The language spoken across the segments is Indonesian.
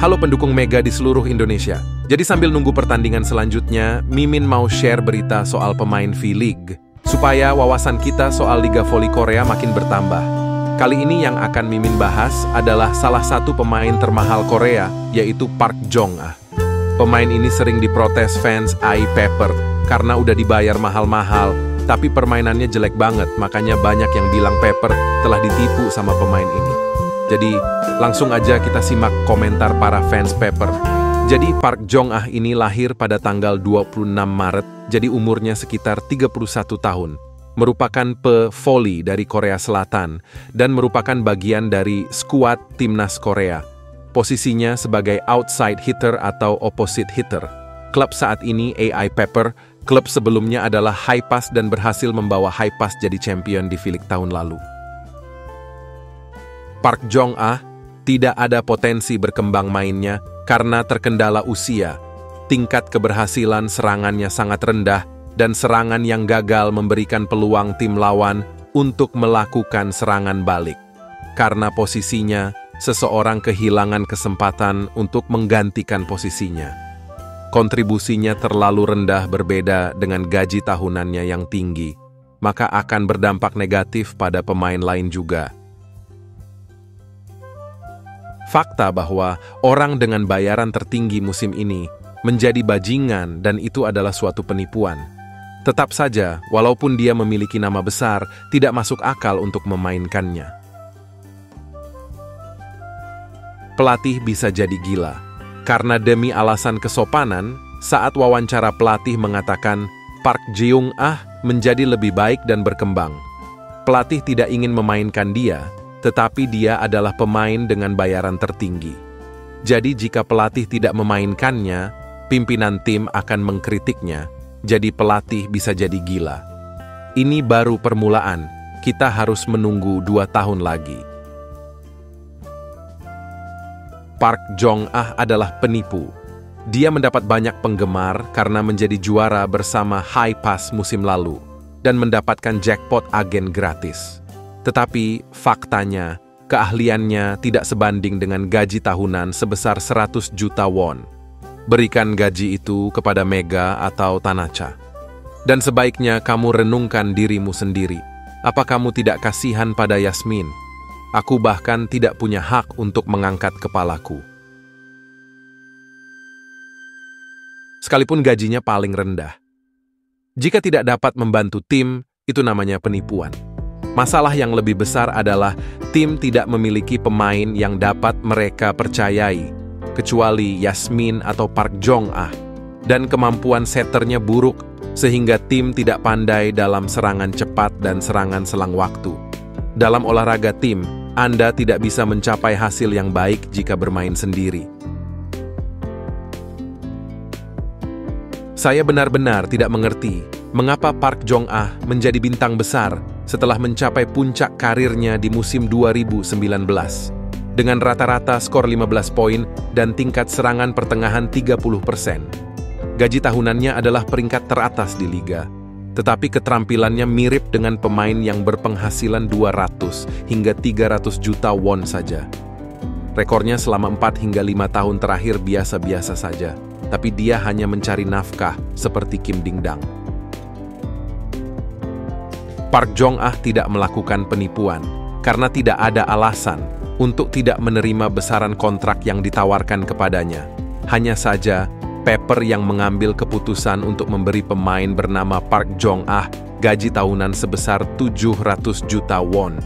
Halo pendukung Mega di seluruh Indonesia. Jadi sambil nunggu pertandingan selanjutnya, Mimin mau share berita soal pemain V-League, supaya wawasan kita soal Liga Voli Korea makin bertambah. Kali ini yang akan Mimin bahas adalah salah satu pemain termahal Korea, yaitu Park Jong-ah. Pemain ini sering diprotes fans AI Pepper, karena udah dibayar mahal-mahal, tapi permainannya jelek banget, makanya banyak yang bilang Pepper telah ditipu sama pemain ini. Jadi, langsung aja kita simak komentar para fans Pepper. Jadi, Park Jong-ah ini lahir pada tanggal 26 Maret, jadi umurnya sekitar 31 tahun. Merupakan pe-voli dari Korea Selatan, dan merupakan bagian dari skuad timnas Korea. Posisinya sebagai outside hitter atau opposite hitter. Klub saat ini AI Pepper, klub sebelumnya adalah Haipas dan berhasil membawa Haipas jadi champion di V-League tahun lalu. Park Jong-ah tidak ada potensi berkembang mainnya karena terkendala usia. Tingkat keberhasilan serangannya sangat rendah dan serangan yang gagal memberikan peluang tim lawan untuk melakukan serangan balik. Karena posisinya, seseorang kehilangan kesempatan untuk menggantikan posisinya. Kontribusinya terlalu rendah berbeda dengan gaji tahunannya yang tinggi, maka akan berdampak negatif pada pemain lain juga. Fakta bahwa orang dengan bayaran tertinggi musim ini menjadi bajingan dan itu adalah suatu penipuan. Tetap saja, walaupun dia memiliki nama besar, tidak masuk akal untuk memainkannya. Pelatih bisa jadi gila, karena demi alasan kesopanan, saat wawancara pelatih mengatakan Park Jong-ah menjadi lebih baik dan berkembang. Pelatih tidak ingin memainkan dia, tetapi dia adalah pemain dengan bayaran tertinggi. Jadi jika pelatih tidak memainkannya, pimpinan tim akan mengkritiknya, jadi pelatih bisa jadi gila. Ini baru permulaan, kita harus menunggu 2 tahun lagi. Park Jong-ah adalah penipu. Dia mendapat banyak penggemar karena menjadi juara bersama Haipas musim lalu, dan mendapatkan jackpot agen gratis. Tetapi faktanya, keahliannya tidak sebanding dengan gaji tahunan sebesar 100 juta won. Berikan gaji itu kepada Mega atau Tanacha. Dan sebaiknya kamu renungkan dirimu sendiri. Apa kamu tidak kasihan pada Yasmin? Aku bahkan tidak punya hak untuk mengangkat kepalaku. Sekalipun gajinya paling rendah. Jika tidak dapat membantu tim, itu namanya penipuan. Masalah yang lebih besar adalah tim tidak memiliki pemain yang dapat mereka percayai, kecuali Yasmin atau Park Jong-ah, dan kemampuan setternya buruk sehingga tim tidak pandai dalam serangan cepat dan serangan selang waktu. Dalam olahraga tim, Anda tidak bisa mencapai hasil yang baik jika bermain sendiri. Saya benar-benar tidak mengerti mengapa Park Jong-ah menjadi bintang besar setelah mencapai puncak karirnya di musim 2019. Dengan rata-rata skor 15 poin dan tingkat serangan pertengahan 30%. Gaji tahunannya adalah peringkat teratas di liga. Tetapi keterampilannya mirip dengan pemain yang berpenghasilan 200 hingga 300 juta won saja. Rekornya selama 4 hingga 5 tahun terakhir biasa-biasa saja. Tapi dia hanya mencari nafkah seperti Kim Ding-dang. Park Jong-ah tidak melakukan penipuan karena tidak ada alasan untuk tidak menerima besaran kontrak yang ditawarkan kepadanya. Hanya saja, Pepper yang mengambil keputusan untuk memberi pemain bernama Park Jong-ah gaji tahunan sebesar 700 juta won,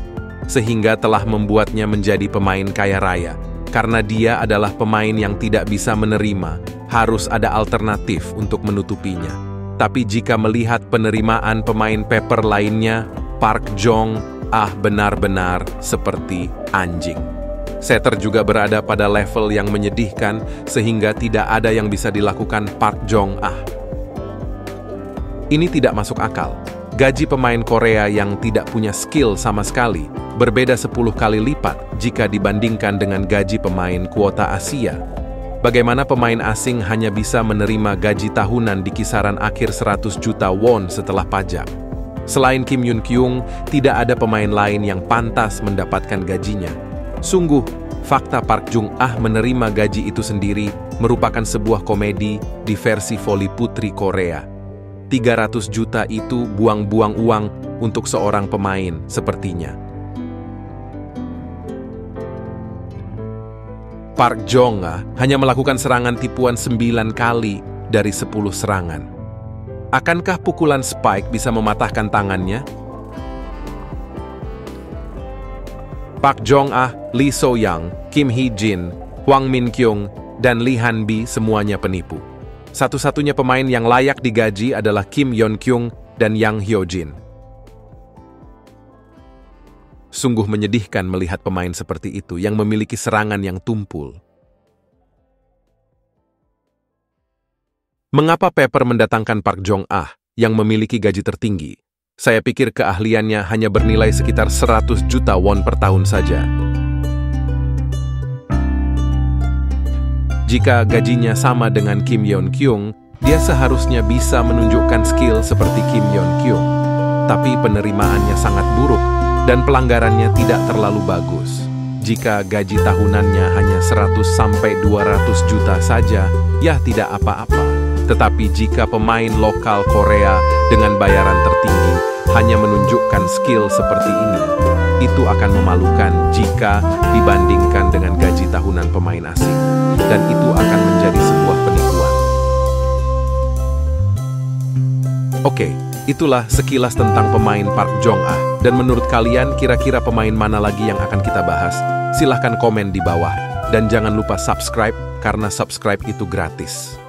sehingga telah membuatnya menjadi pemain kaya raya. Karena dia adalah pemain yang tidak bisa menerima, harus ada alternatif untuk menutupinya. Tapi jika melihat penerimaan pemain Pepper lainnya, Park Jong-ah benar-benar seperti anjing. Setter juga berada pada level yang menyedihkan sehingga tidak ada yang bisa dilakukan Park Jong-ah. Ini tidak masuk akal. Gaji pemain Korea yang tidak punya skill sama sekali berbeda 10 kali lipat jika dibandingkan dengan gaji pemain kuota Asia. Bagaimana pemain asing hanya bisa menerima gaji tahunan di kisaran akhir 100 juta won setelah pajak. Selain Kim Yoon Kyung, tidak ada pemain lain yang pantas mendapatkan gajinya. Sungguh, fakta Park Jong-ah menerima gaji itu sendiri merupakan sebuah komedi di versi voli putri Korea. 300 juta itu buang-buang uang untuk seorang pemain sepertinya. Park Jong-ah hanya melakukan serangan tipuan 9 kali dari 10 serangan. Akankah pukulan Spike bisa mematahkan tangannya? Park Jong-ah, Lee So-young, Kim Hee-jin, Hwang Min-kyung, dan Lee Han-bi semuanya penipu. Satu-satunya pemain yang layak digaji adalah Kim Yeon-kyung dan Yang Hyo-jin. Sungguh menyedihkan melihat pemain seperti itu yang memiliki serangan yang tumpul. Mengapa Pepper mendatangkan Park Jong-ah yang memiliki gaji tertinggi? Saya pikir keahliannya hanya bernilai sekitar 100 juta won per tahun saja. Jika gajinya sama dengan Kim Yeon-kyung, dia seharusnya bisa menunjukkan skill seperti Kim Yeon-kyung. Tapi penerimaannya sangat buruk dan pelanggarannya tidak terlalu bagus. Jika gaji tahunannya hanya 100-200 juta saja, ya tidak apa-apa. Tetapi jika pemain lokal Korea dengan bayaran tertinggi hanya menunjukkan skill seperti ini, itu akan memalukan jika dibandingkan dengan gaji tahunan pemain asing. Dan itu akan menjadi sebuah penipuan. Oke, itulah sekilas tentang pemain Park Jong-ah. Dan menurut kalian, kira-kira pemain mana lagi yang akan kita bahas? Silahkan komen di bawah. Dan jangan lupa subscribe, karena subscribe itu gratis.